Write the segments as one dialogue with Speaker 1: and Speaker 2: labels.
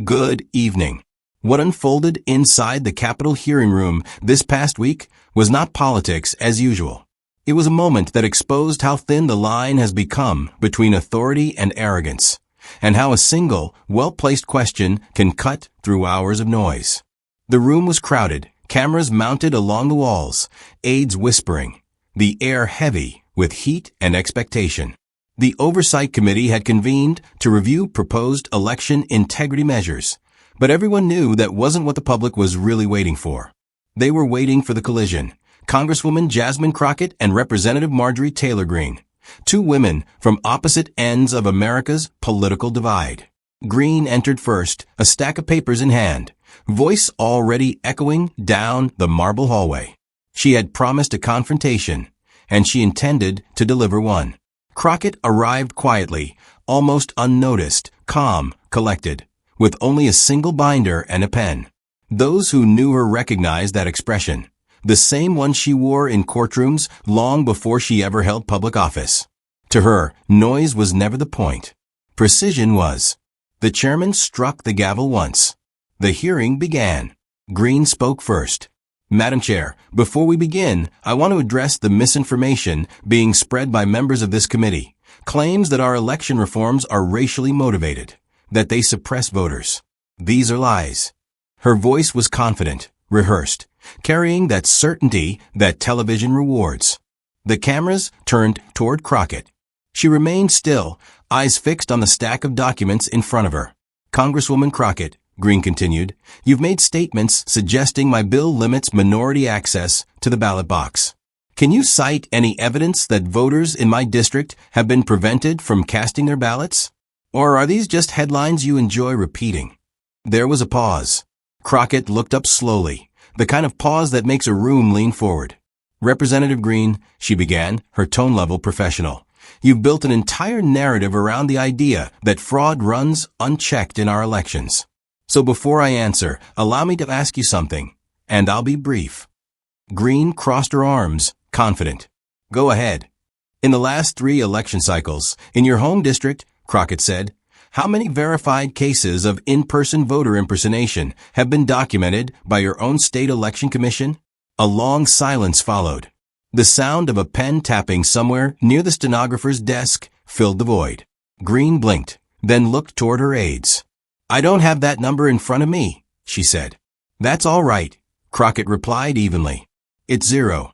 Speaker 1: Good evening. What unfolded inside the Capitol hearing room this past week was not politics as usual. It was a moment that exposed how thin the line has become between authority and arrogance, and how a single, well-placed question can cut through hours of noise. The room was crowded, cameras mounted along the walls, aides whispering, the air heavy with heat and expectation. The Oversight Committee had convened to review proposed election integrity measures, but everyone knew that wasn't what the public was really waiting for. They were waiting for the collision. Congresswoman Jasmine Crockett and Representative Marjorie Taylor Greene, two women from opposite ends of America's political divide. Greene entered first, a stack of papers in hand, voice already echoing down the marble hallway. She had promised a confrontation, and she intended to deliver one. Crockett arrived quietly, almost unnoticed, calm, collected, with only a single binder and a pen. Those who knew her recognized that expression, the same one she wore in courtrooms long before she ever held public office. To her, noise was never the point. Precision was. The chairman struck the gavel once. The hearing began. Greene spoke first. Madam Chair, before we begin, I want to address the misinformation being spread by members of this committee. Claims that our election reforms are racially motivated, that they suppress voters. These are lies. Her voice was confident, rehearsed, carrying that certainty that television rewards. The cameras turned toward Crockett. She remained still, eyes fixed on the stack of documents in front of her. Congresswoman Crockett, Greene continued, you've made statements suggesting my bill limits minority access to the ballot box. Can you cite any evidence that voters in my district have been prevented from casting their ballots? Or are these just headlines you enjoy repeating? There was a pause. Crockett looked up slowly, the kind of pause that makes a room lean forward. Representative Greene, she began, her tone level professional. You've built an entire narrative around the idea that fraud runs unchecked in our elections. So before I answer, allow me to ask you something, and I'll be brief. Greene crossed her arms, confident. Go ahead. In the last 3 election cycles, in your home district, Crockett said, how many verified cases of in-person voter impersonation have been documented by your own state election commission? A long silence followed. The sound of a pen tapping somewhere near the stenographer's desk filled the void. Greene blinked, then looked toward her aides. I don't have that number in front of me, she said. That's all right, Crockett replied evenly. It's 0.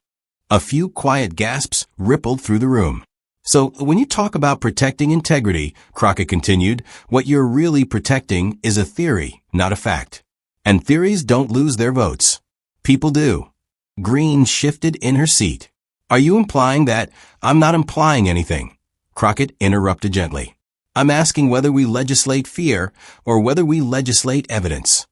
Speaker 1: A few quiet gasps rippled through the room. So when you talk about protecting integrity, Crockett continued, what you're really protecting is a theory, not a fact. And theories don't lose their votes. People do. Greene shifted in her seat. Are you implying that? I'm not implying anything. Crockett interrupted gently. I'm asking whether we legislate fear or whether we legislate evidence.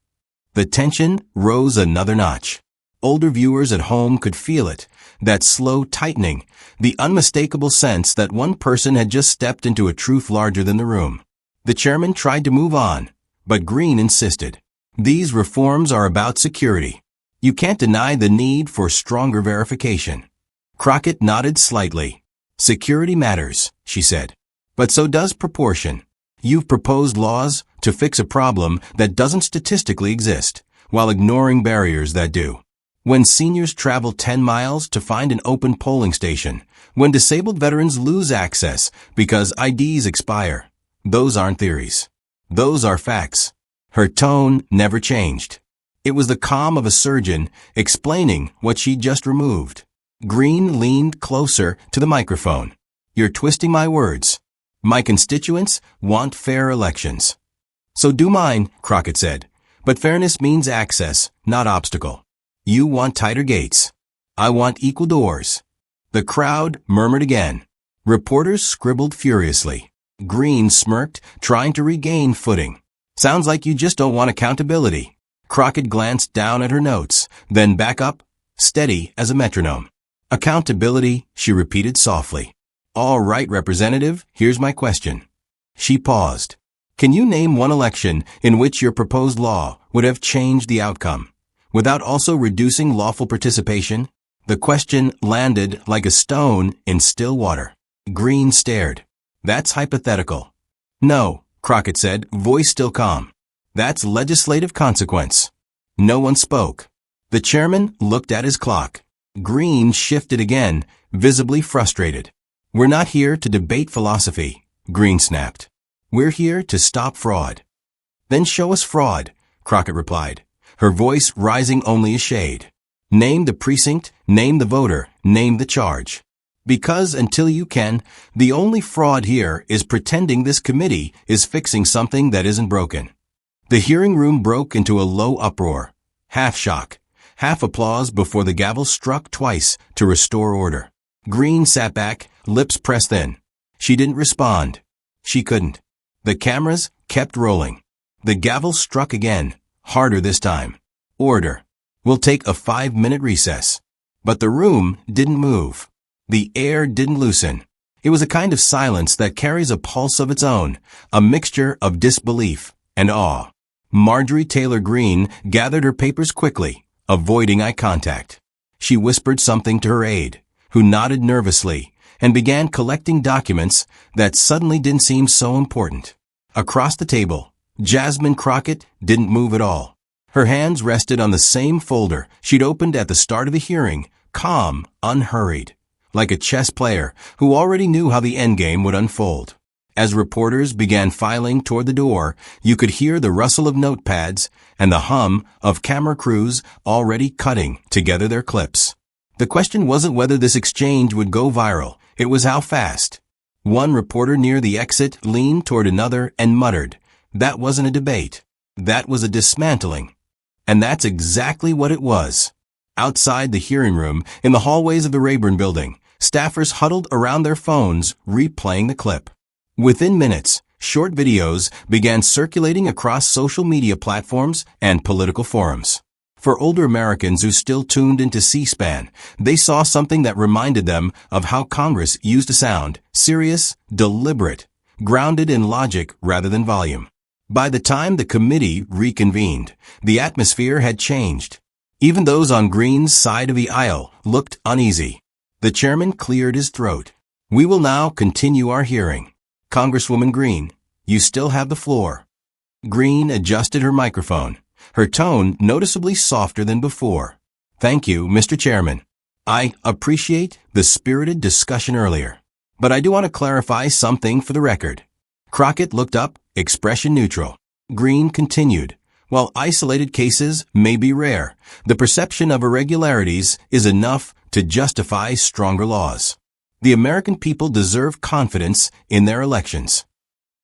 Speaker 1: The tension rose another notch. Older viewers at home could feel it, that slow tightening, the unmistakable sense that one person had just stepped into a truth larger than the room. The chairman tried to move on, but Greene insisted. These reforms are about security. You can't deny the need for stronger verification. Crockett nodded slightly. Security matters, she said. But so does proportion. You've proposed laws to fix a problem that doesn't statistically exist, while ignoring barriers that do. When seniors travel 10 miles to find an open polling station, when disabled veterans lose access because IDs expire, those aren't theories. Those are facts. Her tone never changed. It was the calm of a surgeon explaining what she'd just removed. Greene leaned closer to the microphone. You're twisting my words. My constituents want fair elections. So do mine, Crockett said. But fairness means access, not obstacle. You want tighter gates. I want equal doors. The crowd murmured again. Reporters scribbled furiously. Greene smirked, trying to regain footing. Sounds like you just don't want accountability. Crockett glanced down at her notes, then back up, steady as a metronome. Accountability, she repeated softly. All right, Representative, here's my question. She paused. Can you name one election in which your proposed law would have changed the outcome, without also reducing lawful participation? The question landed like a stone in still water. Greene stared. That's hypothetical. No, Crockett said, voice still calm. That's legislative consequence. No one spoke. The chairman looked at his clock. Greene shifted again, visibly frustrated. We're not here to debate philosophy, Greene snapped. We're here to stop fraud. Then show us fraud, Crockett replied, her voice rising only a shade. Name the precinct, name the voter, name the charge. Because until you can, the only fraud here is pretending this committee is fixing something that isn't broken. The hearing room broke into a low uproar, half shock, half applause before the gavel struck twice to restore order. Greene sat back, lips pressed in. She didn't respond. She couldn't. The cameras kept rolling. The gavel struck again, harder this time. Order. We'll take a 5-minute recess. But the room didn't move. The air didn't loosen. It was a kind of silence that carries a pulse of its own, a mixture of disbelief and awe. Marjorie Taylor Greene gathered her papers quickly, avoiding eye contact. She whispered something to her aide, who nodded nervously and began collecting documents that suddenly didn't seem so important. Across the table, Jasmine Crockett didn't move at all. Her hands rested on the same folder she'd opened at the start of the hearing, calm, unhurried, like a chess player who already knew how the endgame would unfold. As reporters began filing toward the door, you could hear the rustle of notepads and the hum of camera crews already cutting together their clips. The question wasn't whether this exchange would go viral, it was how fast. One reporter near the exit leaned toward another and muttered, "That wasn't a debate. That was a dismantling." And that's exactly what it was. Outside the hearing room, in the hallways of the Rayburn building, staffers huddled around their phones, replaying the clip. Within minutes, short videos began circulating across social media platforms and political forums. For older Americans who still tuned into C-SPAN, they saw something that reminded them of how Congress used to sound: serious, deliberate, grounded in logic rather than volume. By the time the committee reconvened, the atmosphere had changed. Even those on Greene's side of the aisle looked uneasy. The chairman cleared his throat. "We will now continue our hearing. Congresswoman Greene, you still have the floor." Greene adjusted her microphone, her tone noticeably softer than before. "Thank you, Mr. Chairman. I appreciate the spirited discussion earlier, but I do want to clarify something for the record." Crockett looked up, expression neutral. Greene continued, "While isolated cases may be rare, the perception of irregularities is enough to justify stronger laws. The American people deserve confidence in their elections."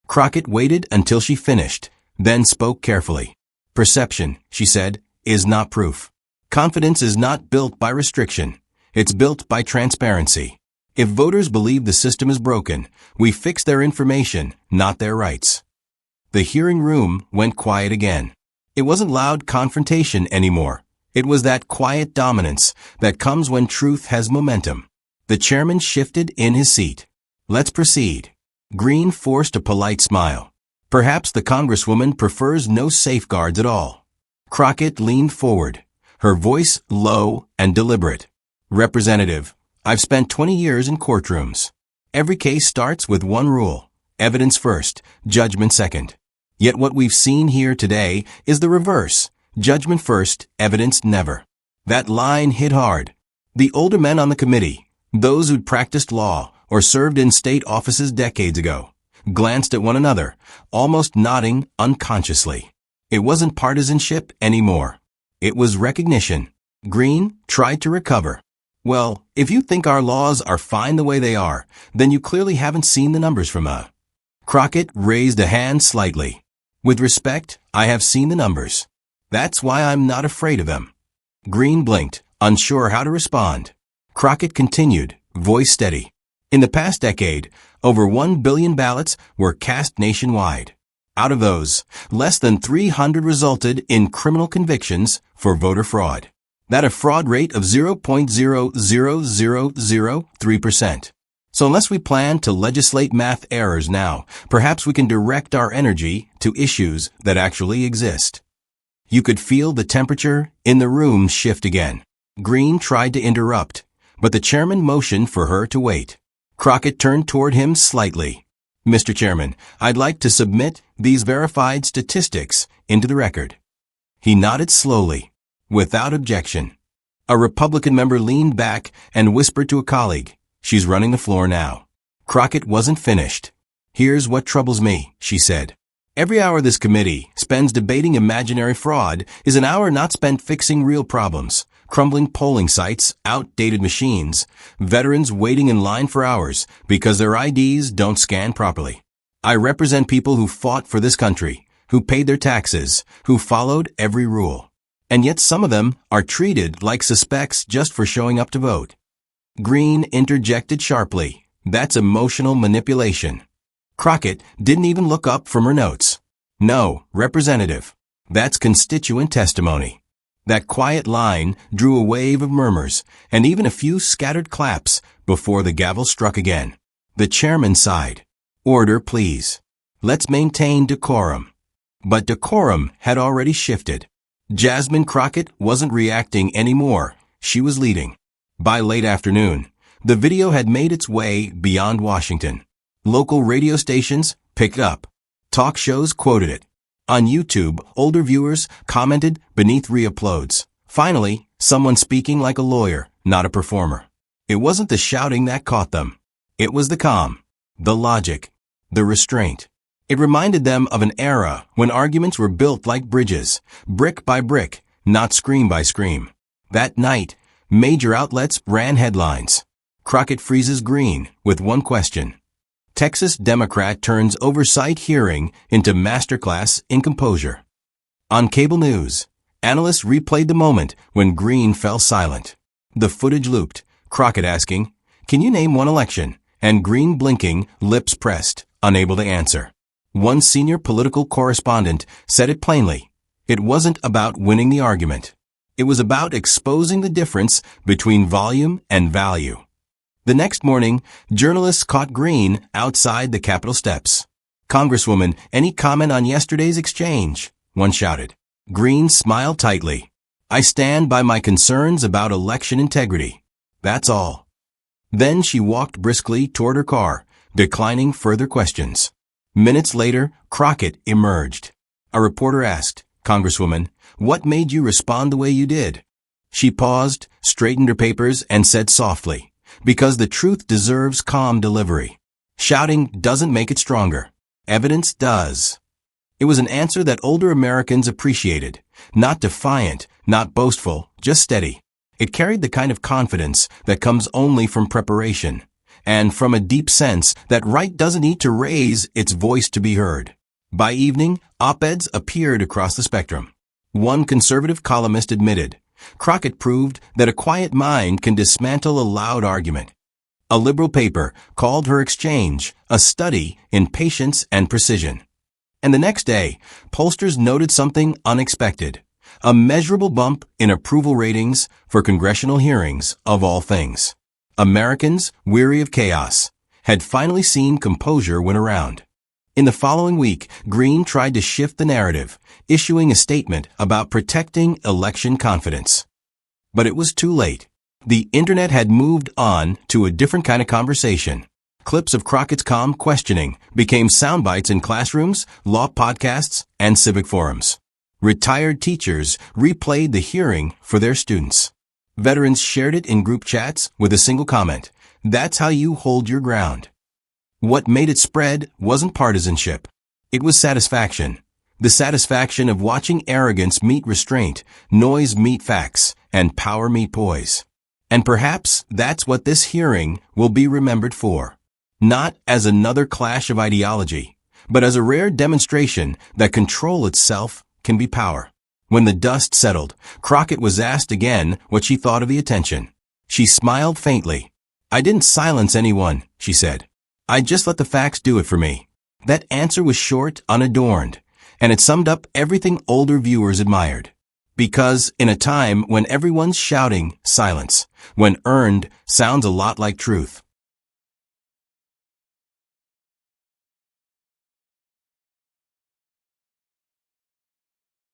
Speaker 1: Crockett waited until she finished, then spoke carefully. "Perception," she said, "is not proof. Confidence is not built by restriction. It's built by transparency. If voters believe the system is broken, we fix their information, not their rights." The hearing room went quiet again. It wasn't loud confrontation anymore. It was that quiet dominance that comes when truth has momentum. The chairman shifted in his seat. "Let's proceed." Greene forced a polite smile. Perhaps the congresswoman prefers no safeguards at all. Crockett leaned forward, her voice low and deliberate. "Representative, I've spent 20 years in courtrooms. Every case starts with one rule: evidence first, judgment second. Yet what we've seen here today is the reverse: judgment first, evidence never." That line hit hard. The older men on the committee, those who'd practiced law or served in state offices decades ago, glanced at one another, almost nodding unconsciously. It wasn't partisanship anymore. It was recognition. Greene tried to recover. "Well, if you think our laws are fine the way they are, then you clearly haven't seen the numbers from a..." Crockett raised a hand slightly. "With respect, I have seen the numbers. That's why I'm not afraid of them." Greene blinked, unsure how to respond. Crockett continued, voice steady. "In the past decade, over 1 billion ballots were cast nationwide. Out of those, less than 300 resulted in criminal convictions for voter fraud. That's a fraud rate of 0.00003%. So unless we plan to legislate math errors now, perhaps we can direct our energy to issues that actually exist." You could feel the temperature in the room shift again. Greene tried to interrupt, but the chairman motioned for her to wait. Crockett turned toward him slightly. Mr. Chairman, I'd like to submit these verified statistics into the record. He nodded slowly, without objection. A Republican member leaned back and whispered to a colleague, "She's running the floor now." Crockett wasn't finished. "Here's what troubles me," she said. "Every hour this committee spends debating imaginary fraud is an hour not spent fixing real problems. Crumbling polling sites, outdated machines, veterans waiting in line for hours because their IDs don't scan properly. I represent people who fought for this country, who paid their taxes, who followed every rule. And yet some of them are treated like suspects just for showing up to vote." Greene interjected sharply, "That's emotional manipulation." Crockett didn't even look up from her notes. "No, Representative. That's constituent testimony." That quiet line drew a wave of murmurs and even a few scattered claps before the gavel struck again. The chairman sighed. "Order, please. Let's maintain decorum." But decorum had already shifted. Jasmine Crockett wasn't reacting anymore. She was leading. By late afternoon, the video had made its way beyond Washington. Local radio stations picked it up. Talk shows quoted it. On YouTube, older viewers commented beneath reuploads. Finally, someone speaking like a lawyer, not a performer. It wasn't the shouting that caught them. It was the calm, the logic, the restraint. It reminded them of an era when arguments were built like bridges, brick by brick, not scream by scream. That night, major outlets ran headlines. Crockett freezes Greene with one question. Texas Democrat turns oversight hearing into masterclass in composure. On cable news, analysts replayed the moment when Greene fell silent. The footage looped, Crockett asking, "Can you name one election?" and Greene blinking, lips pressed, unable to answer. One senior political correspondent said it plainly. It wasn't about winning the argument. It was about exposing the difference between volume and value. The next morning, journalists caught Greene outside the Capitol steps. "Congresswoman, any comment on yesterday's exchange?" one shouted. Greene smiled tightly. "I stand by my concerns about election integrity. That's all." Then she walked briskly toward her car, declining further questions. Minutes later, Crockett emerged. A reporter asked, "Congresswoman, what made you respond the way you did?" She paused, straightened her papers, and said softly, "Because the truth deserves calm delivery. Shouting doesn't make it stronger. Evidence does." It was an answer that older Americans appreciated. Not defiant, not boastful, just steady. It carried the kind of confidence that comes only from preparation, and from a deep sense that right doesn't need to raise its voice to be heard. By evening, op-eds appeared across the spectrum. One conservative columnist admitted, Crockett proved that a quiet mind can dismantle a loud argument. A liberal paper called her exchange a study in patience and precision. And the next day, pollsters noted something unexpected, a measurable bump in approval ratings for congressional hearings of all things. Americans, weary of chaos, had finally seen composure win around. In the following week, Greene tried to shift the narrative, issuing a statement about protecting election confidence. But it was too late. The internet had moved on to a different kind of conversation. Clips of Crockett's calm questioning became sound bites in classrooms, law podcasts, and civic forums. Retired teachers replayed the hearing for their students. Veterans shared it in group chats with a single comment, "That's how you hold your ground." What made it spread wasn't partisanship. It was satisfaction. The satisfaction of watching arrogance meet restraint, noise meet facts, and power meet poise. And perhaps that's what this hearing will be remembered for. Not as another clash of ideology, but as a rare demonstration that control itself can be power. When the dust settled, Crockett was asked again what she thought of the attention. She smiled faintly. "I didn't silence anyone," she said. "I just let the facts do it for me." That answer was short, unadorned, and it summed up everything older viewers admired. Because in a time when everyone's shouting silence, when earned sounds a lot like truth,